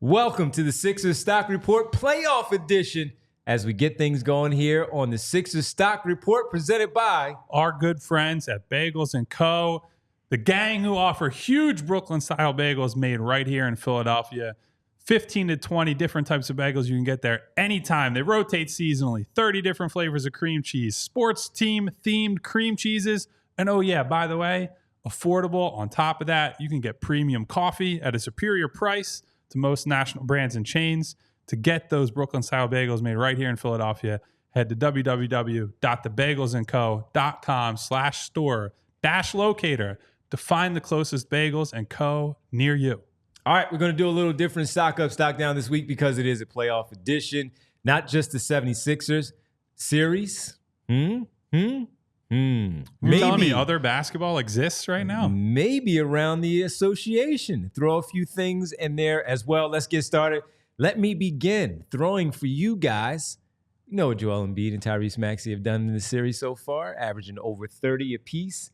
Welcome to the Sixers Stock Report Playoff Edition as we get things going here on the Sixers Stock Report presented by our good friends at Bagels & Co., the gang who offer huge Brooklyn-style bagels made right here in Philadelphia. 15 to 20 different types of bagels you can get there anytime. They rotate seasonally. 30 different flavors of cream cheese, sports team-themed cream cheeses, and oh yeah, by the way, affordable. On top of that, you can get premium coffee at a superior price to most national brands and chains. To get those Brooklyn-style bagels made right here in Philadelphia, head to www.thebagelsandco.com/store-locator to find the closest Bagels & Co. near you. All right, we're going to do a little different stock up, stock down this week because it is a playoff edition, not just the 76ers series. You're telling me other basketball exists right now? Maybe around the association. Throw a few things in there as well. Let's get started. Let me begin throwing for you guys. You know what Joel Embiid and Tyrese Maxey have done in the series so far, averaging over 30 apiece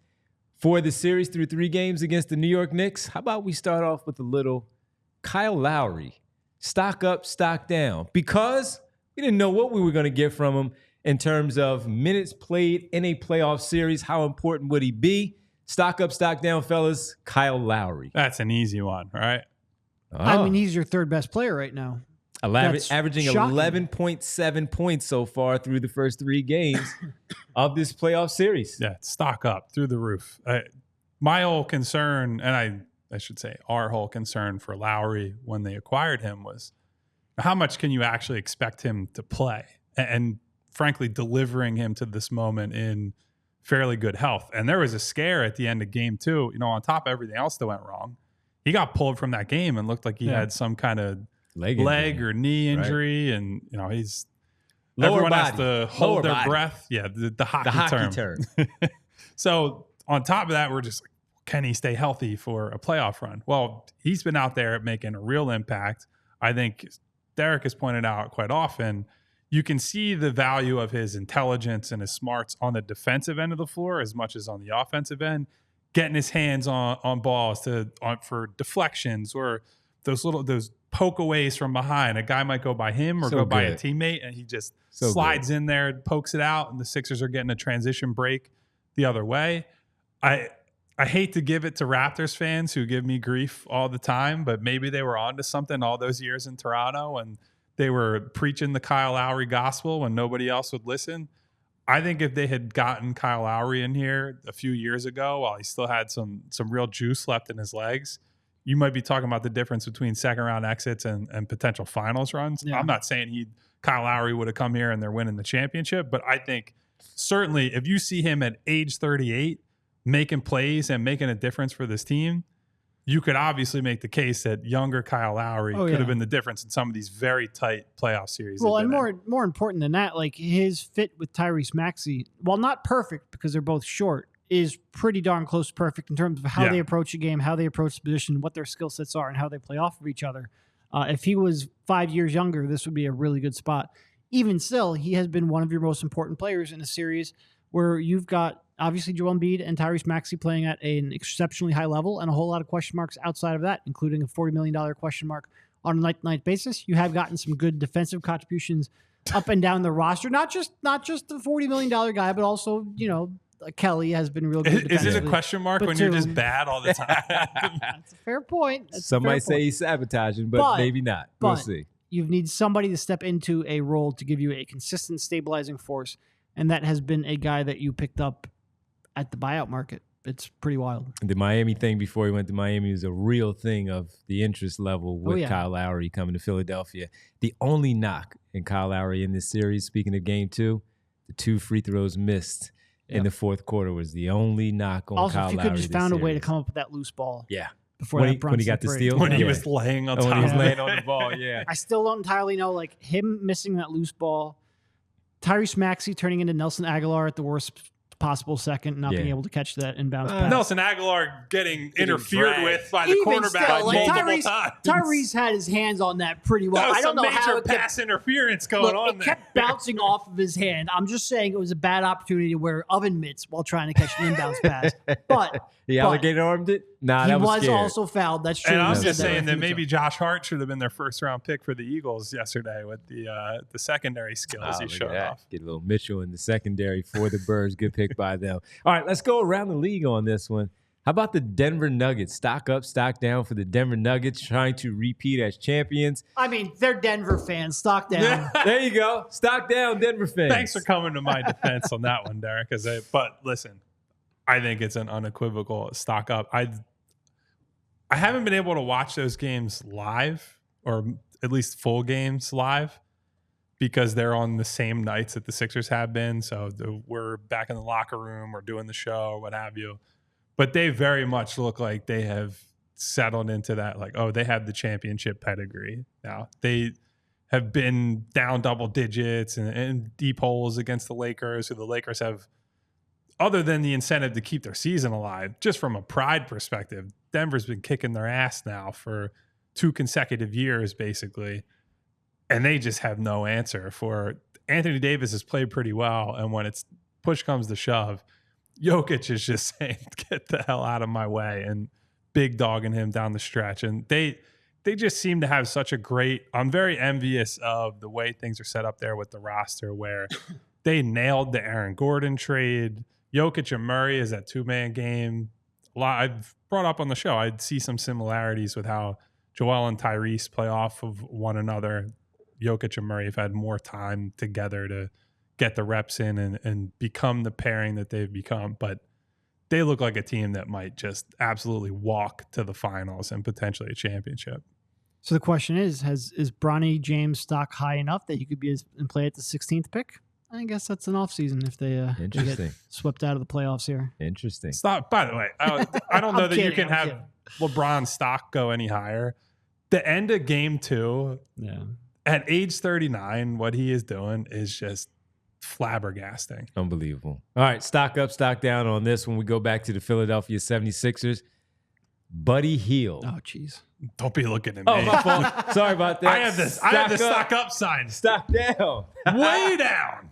for the series through 3 games against the New York Knicks. How about we start off with a little Kyle Lowry, stock up, stock down, because we didn't know what we were going to get from him in terms of minutes played in a playoff series. How important would he be? Stock up, stock down, fellas. Kyle Lowry. That's an easy one, right? Oh. I mean, he's your third best player right now. Averaging 11.7 points so far through the first 3 games of this playoff series. Yeah, stock up through the roof. My whole concern, and I should say our whole concern for Lowry when they acquired him was how much can you actually expect him to play? And frankly, delivering him to this moment in fairly good health. And there was a scare at the end of game 2, on top of everything else that went wrong. He got pulled from that game and looked like he had some kind of leg or knee injury. Right. And, he's everyone has to hold their breath. Yeah, the hockey term. So on top of that, we're just like, can he stay healthy for a playoff run? Well, he's been out there making a real impact. I think Derek has pointed out quite often, you can see the value of his intelligence and his smarts on the defensive end of the floor as much as on the offensive end, getting his hands on balls for deflections or those pokeaways from behind. A guy might go by him or go by a teammate, and he just slides in there, pokes it out, and the Sixers are getting a transition break the other way. I hate to give it to Raptors fans who give me grief all the time, but maybe they were onto something all those years in Toronto, and they were preaching the Kyle Lowry gospel when nobody else would listen. I think if they had gotten Kyle Lowry in here a few years ago while he still had some real juice left in his legs, you might be talking about the difference between second-round exits and potential finals runs. Yeah. I'm not saying Kyle Lowry would have come here and they're winning the championship, but I think certainly if you see him at age 38 making plays and making a difference for this team, you could obviously make the case that younger Kyle Lowry could have been the difference in some of these very tight playoff series. Well, and more important than that, like his fit with Tyrese Maxey, while not perfect because they're both short, is pretty darn close to perfect in terms of how they approach a game, how they approach the position, what their skill sets are, and how they play off of each other. If he was 5 years younger, this would be a really good spot. Even still, he has been one of your most important players in a series where you've got obviously Joel Embiid and Tyrese Maxey playing at an exceptionally high level and a whole lot of question marks outside of that, including a $40 million question mark on a night-to-night basis. You have gotten some good defensive contributions up and down the roster. Not just the $40 million guy, but also, Kelly has been real good. Is it a question mark when you're just bad all the time? That's a fair point. Some might say he's sabotaging, but maybe not. We'll see. You need somebody to step into a role to give you a consistent stabilizing force, and that has been a guy that you picked up at the buyout market. It's pretty wild. The Miami thing before he went to Miami was a real thing of the interest level with Kyle Lowry coming to Philadelphia. The only knock in Kyle Lowry in this series, speaking of game 2, the 2 free throws missed in the fourth quarter was the only knock on Kyle Lowry. Also, if you could just found a way to come up with that loose ball. Yeah. Before when he got the steal? When he was laying on top. When he was laying on the ball, I still don't entirely know, like, him missing that loose ball, Tyrese Maxey turning into Nelson Aguilar at the worst possible second, not being able to catch that inbounds pass. Nelson Aguilar getting interfered with by the quarterback multiple times. Tyrese had his hands on that pretty well. I don't know how it pass interference going on there. It kept bouncing off of his hand. I'm just saying it was a bad opportunity to wear oven mitts while trying to catch an inbounds pass. But the alligator armed it? Nah, he that was was scared. also fouled. That's true. And I'm He just said saying that a few maybe times. Josh Hart should have been their first round pick for the Eagles yesterday with the secondary skills he look at showed that. off. Get a little Mitchell in the secondary for the Birds. Good pick by them. All right, let's go around the league on this one. How about the Denver Nuggets? Stock up, stock down for the Denver Nuggets, trying to repeat as champions. I mean, they're Denver fans. Stock down. There you go. Stock down, Denver fans. Thanks for coming to my defense on that one, Derek. But listen, I think it's an unequivocal stock up. I haven't been able to watch those games live, or at least full games live, because they're on the same nights that the Sixers have been. So we're back in the locker room or doing the show or what have you. But they very much look like they have settled into that, like, oh, they have the championship pedigree now. They have been down double digits and deep holes against the Lakers, who the Lakers have, other than the incentive to keep their season alive, just from a pride perspective, Denver's been kicking their ass now for 2 consecutive years, basically. And they just have no answer for Anthony Davis has played pretty well. And when it's push comes to shove, Jokic is just saying, get the hell out of my way, and big dogging him down the stretch. And they just seem to have such a great, I'm very envious of the way things are set up there with the roster, where they nailed the Aaron Gordon trade. Jokic and Murray is that 2-man game. I've brought up on the show, I'd see some similarities with how Joel and Tyrese play off of one another. Jokic and Murray have had more time together to get the reps in and become the pairing that they've become. But they look like a team that might just absolutely walk to the finals and potentially a championship. So the question is Bronny James stock high enough that you could be in play at the 16th pick? I guess that's an offseason if they get swept out of the playoffs here. Interesting. Stop. By the way, I don't know that you can have kidding. LeBron's stock go any higher. The end of game 2, at age 39, what he is doing is just flabbergasting. Unbelievable. All right, stock up, stock down on this when we go back to the Philadelphia 76ers. Buddy Hield. Oh, jeez. Don't be looking at me. Oh, my fault. Sorry about that. I have the stock up sign. Stock down. Way down.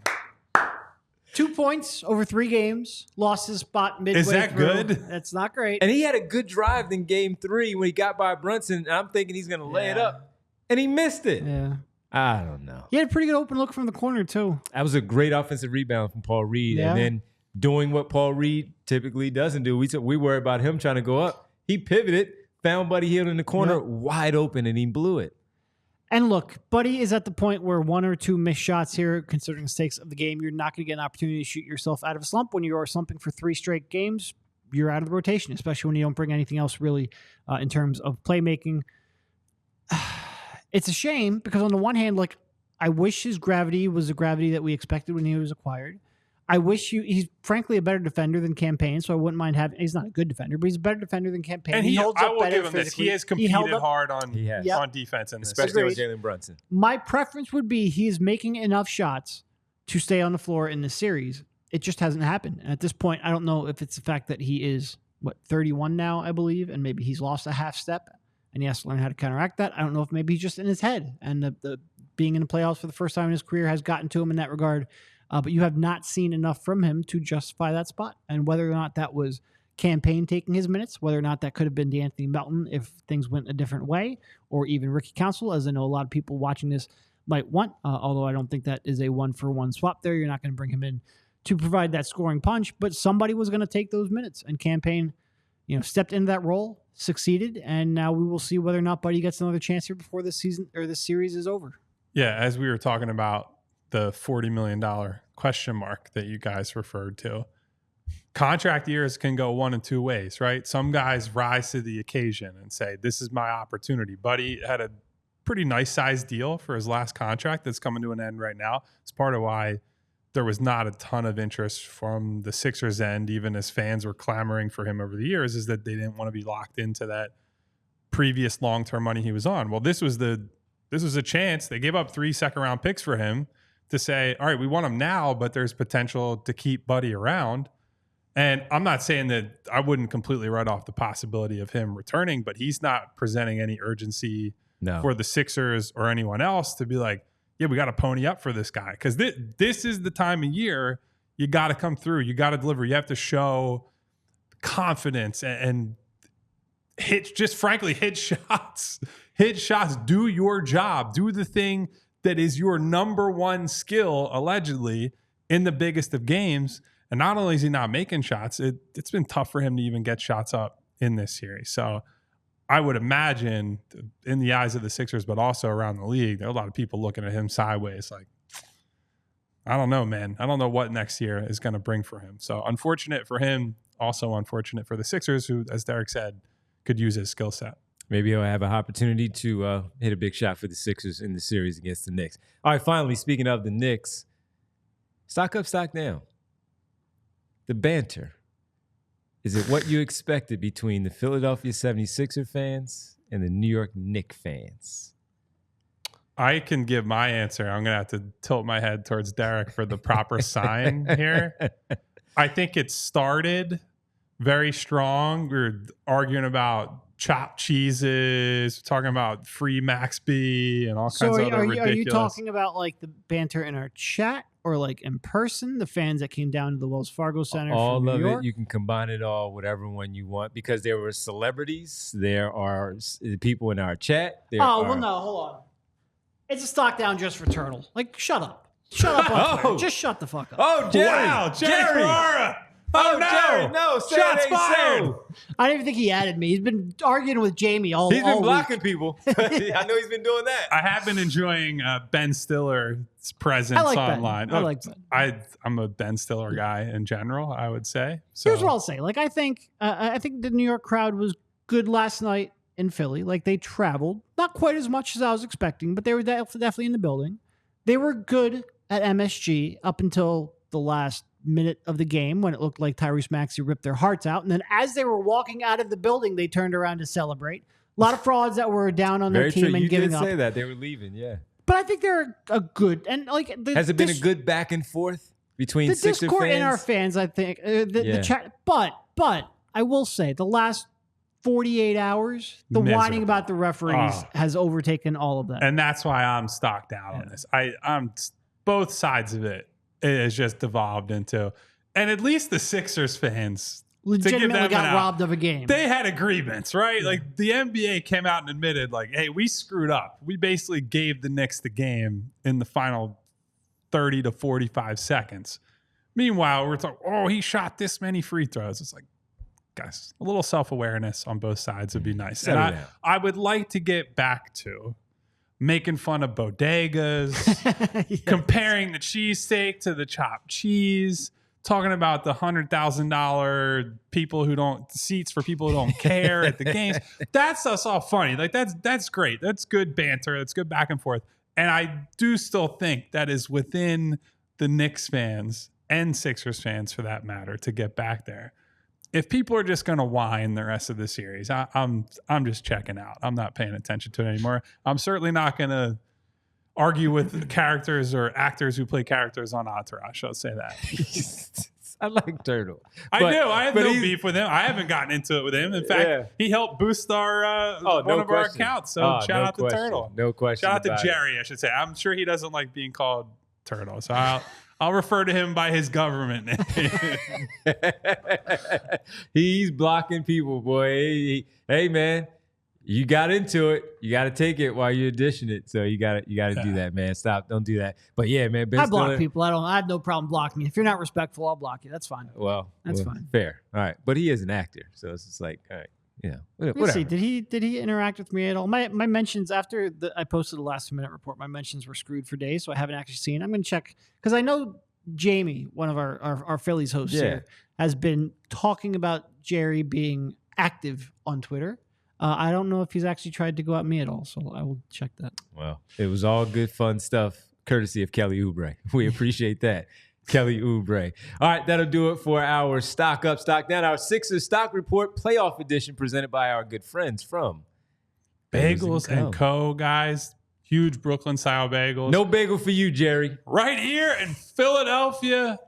2 points over 3 games. Lost his spot midway Is that through. good? That's not great. And he had a good drive in game 3 when he got by Brunson. And I'm thinking he's going to lay it up. And he missed it. Yeah. I don't know. He had a pretty good open look from the corner, too. That was a great offensive rebound from Paul Reed. Yeah. And then doing what Paul Reed typically doesn't do. We worry about him trying to go up. He pivoted, found Buddy Hield in the corner, wide open, and he blew it. And look, Buddy is at the point where 1 or 2 missed shots here, considering the stakes of the game, you're not going to get an opportunity to shoot yourself out of a slump. When you are slumping for 3 straight games, you're out of the rotation, especially when you don't bring anything else really in terms of playmaking. It's a shame because on the one hand, like, I wish his gravity was the gravity that we expected when he was acquired. I wish he's frankly a better defender than Campaign, so I wouldn't mind having. He's not a good defender, but he's a better defender than Campaign. And he holds I up will better give him this. physically. He has competed held up. hard on Yep. defense in this. Especially on Agreed. Jalen Brunson. My preference would be he is making enough shots to stay on the floor in this series. It just hasn't happened. And at this point, I don't know if it's the fact that he is, 31 now, I believe, and maybe he's lost a half step and he has to learn how to counteract that. I don't know if maybe he's just in his head and the being in the playoffs for the first time in his career has gotten to him in that regard. But you have not seen enough from him to justify that spot. And whether or not that was Campaign taking his minutes, whether or not that could have been DeAnthony Melton if things went a different way, or even Ricky Council, as I know a lot of people watching this might want, although I don't think that is a 1-for-1 swap there. You're not going to bring him in to provide that scoring punch, but somebody was going to take those minutes. And Campaign, stepped into that role, succeeded, and now we will see whether or not Buddy gets another chance here before this season or this series is over. Yeah, as we were talking about the $40 million question mark that you guys referred to. Contract years can go one of 2 ways, right? Some guys rise to the occasion and say, this is my opportunity. Buddy had a pretty nice sized deal for his last contract that's coming to an end right now. It's part of why there was not a ton of interest from the Sixers end, even as fans were clamoring for him over the years, is that they didn't want to be locked into that previous long-term money he was on. Well, this was a chance. They gave up 3 second-round picks for him to say, all right, we want him now, but there's potential to keep Buddy around. And I'm not saying that I wouldn't completely write off the possibility of him returning, but he's not presenting any urgency for the Sixers or anyone else to be like, yeah, we got to pony up for this guy. Because this is the time of year you got to come through. You got to deliver. You have to show confidence and frankly, hit shots. Hit shots. Do your job. Do the thing that is your number one skill, allegedly, in the biggest of games. And not only is he not making shots, it's been tough for him to even get shots up in this series. So I would imagine in the eyes of the Sixers, but also around the league, there are a lot of people looking at him sideways like, I don't know, man. I don't know what next year is going to bring for him. So unfortunate for him, also unfortunate for the Sixers, who, as Derek said, could use his skill set. Maybe he'll have an opportunity to hit a big shot for the Sixers in the series against the Knicks. All right, finally, speaking of the Knicks, stock up, stock down. The banter. Is it what you expected between the Philadelphia 76er fans and the New York Knicks fans? I can give my answer. I'm going to have to tilt my head towards Derek for the proper sign here. I think it started very strong. We were arguing about chopped cheeses, talking about free Max B and all kinds of other ridiculous. Are you talking about like the banter in our chat or like in person, the fans that came down to the Wells Fargo Center all from New of York? it. You can combine it all, whatever one you want, because there were celebrities. There are people in our chat. Well, no, hold on. It's a stock down just for Turtle. Like, shut up. Shut up on Twitter. Just shut the fuck up. Oh, Jerry. Wow, Jerry Ferrara. Oh, no. Jerry, no. Shots fired. So. I didn't even think he added me. He's been arguing with Jamie all He's been all blocking week. people. I know he's been doing that. I have been enjoying Ben Stiller's presence online. Ben. I like Ben. I'm a Ben Stiller guy in general, I would say. So. Here's what I'll say. Like, I think the New York crowd was good last night in Philly. Like, they traveled. Not quite as much as I was expecting, but they were definitely in the building. They were good at MSG up until the last minute of the game when it looked like Tyrese Maxey ripped their hearts out. And then as they were walking out of the building, they turned around to celebrate. A lot of frauds that were down on their team true. and giving up. You did say that. They were leaving, yeah. But I think they're a good... and like has it been a good back and forth between the Sixer Discord fans? and our fans, I think. The chat. But I will say, the last 48 hours, the whining about the referees has overtaken all of that. And that's why I'm stocked down on this. I'm both sides of it. It has just devolved into... And at least the Sixers fans legitimately got robbed of a game. They had agreements, right? Yeah. Like the NBA came out and admitted, like, hey, we screwed up. We basically gave the Knicks the game in the final 30 to 45 seconds. Meanwhile, we're talking, oh, he shot this many free throws. It's like, guys, a little self-awareness on both sides would be nice. And I would like to get back to making fun of bodegas, yes. Comparing the cheesesteak to the chopped cheese, talking about the $100,000 seats for people who don't care at the games. That stuff's all funny. Like that's great. That's good banter. That's good back and forth. And I do still think that is within the Knicks fans and Sixers fans, for that matter, to get back there. If people are just going to whine the rest of the series, I'm just checking out. I'm not paying attention to it anymore. I'm certainly not going to argue with characters or actors who play characters on Entourage. I'll say that. I like Turtle. I do. I have no beef with him. I haven't gotten into it with him. In fact, he helped boost our one of our accounts. So shout out to Turtle. No question. Shout out to Jerry, I should say. I'm sure he doesn't like being called Turtle. So I'll refer to him by his government name. He's blocking people, boy. Hey, man, you got into it. You got to take it while you're auditioning it. So you got to do that, man. Stop. Don't do that. But yeah, man. I block people. I have no problem blocking you. If you're not respectful, I'll block you. That's fine. That's fine. Fair. All right. But he is an actor, so it's just like, all right. Yeah. Let's see. Did he interact with me at all? My mentions after I posted the last minute report, my mentions were screwed for days, so I haven't actually seen. I'm going to check because I know Jamie, one of our Phillies hosts here, has been talking about Jerry being active on Twitter. I don't know if he's actually tried to go at me at all, so I will check that. Well, it was all good, fun stuff, courtesy of Kelly Oubre. We appreciate that. Kelly Oubre. All right, that'll do it for our Stock Up, Stock Down, our Sixers Stock Report Playoff Edition presented by our good friends from Bagels and Co., guys. Huge Brooklyn-style bagels. No bagel for you, Jerry. Right here in Philadelphia.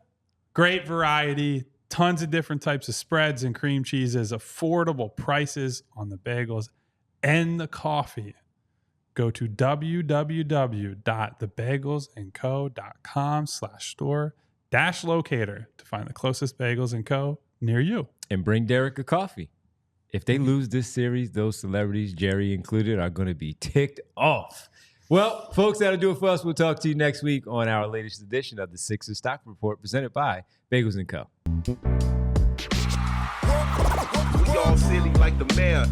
Great variety. Tons of different types of spreads and cream cheeses. Affordable prices on the bagels and the coffee. Go to www.thebagelsandco.com/store-locator to find the closest Bagels & Co. near you. And bring Derek a coffee. if they lose this series, those celebrities, Jerry included, are going to be ticked off. Well, folks, that'll do it for us. We'll talk to you next week on our latest edition of the Sixers Stock Report presented by Bagels & Co. We all silly like the mayor.